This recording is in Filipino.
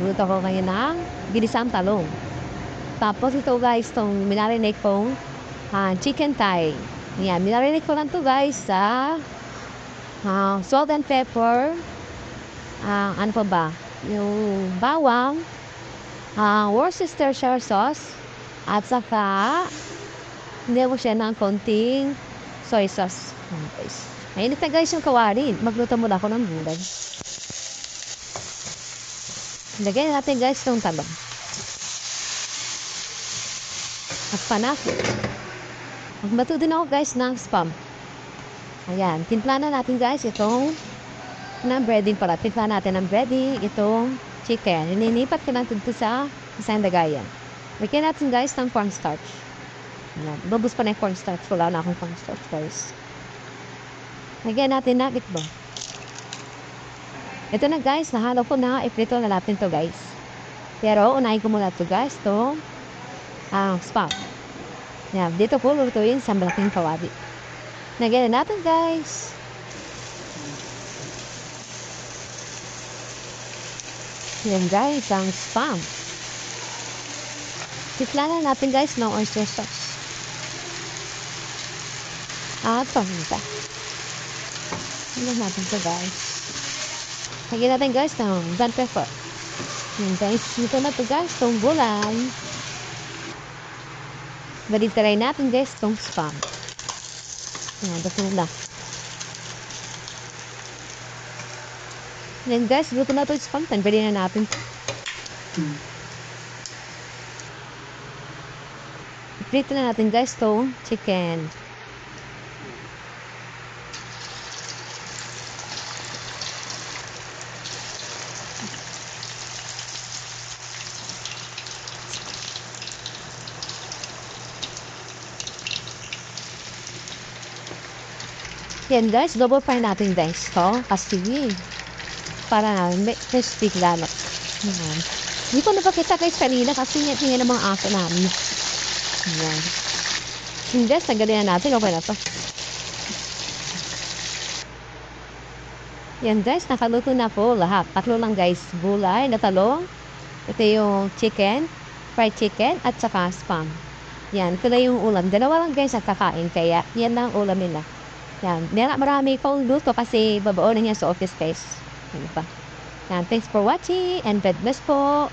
magluto ko ngayon ng ginisang talong. Tapos ito guys, itong minarinate kong chicken thigh. Yan, minarinate ko lang to guys sa salt and pepper. Ano pa ba? Yung bawang, Worcestershire sauce, at saka hindi mo siya ng konting soy sauce. Guys. Mainit na guys yung kawali. Magluto muna ako ng gulay. Lagyan natin guys itong talong. At panakit. Magbato din ako guys ng spam. Ayan. Timpla na natin guys itong ng breading pala. Timpla natin ng breading itong chicken. Nilinipat ko lang ito sa isang dagayan. Lagyan natin guys ng cornstarch. Ayan. Babus pa na yung cornstarch. Wala na akong cornstarch guys. Lagyan natin na itlog. Ito na guys, nahalo ko na, iprito na natin to guys. Pero unahin ko muna to guys, to spam. Yan, dito ko lutuin sa malaking kawali. Lagyan na natin guys. Yan guys, ang spam. Tipla na natin guys ng oyster sauce. At paminta. Lagyan natin ito guys. Lagyan natin guys ng black pepper. Yan guys, ito na ito guys, itong gulay. Balitarayin natin guys itong spam. Yan, ito na. Yan guys, luto na ito yung spam. Pwede na natin. Prito na natin guys itong chicken. Yan guys, double fry natin guys to kasi para may crispy lalo. Yan. Hindi ko napakita guys kanina kasi tingin ng mga aso namin. Yan. Yan guys, tanggalin na natin. Okay na to. Yan guys, nakaluto na po lahat. Tatlo lang guys, gulay na talong. Ito yung chicken, fried chicken, at saka spam. Yan, ito na yung ulam. Dalawa lang guys ang kakain, kaya yan lang ulam nila. Yan, marami kong luto kasi babao na niya sa office guys. Yan pa. Yan, thanks for watching and God bless po.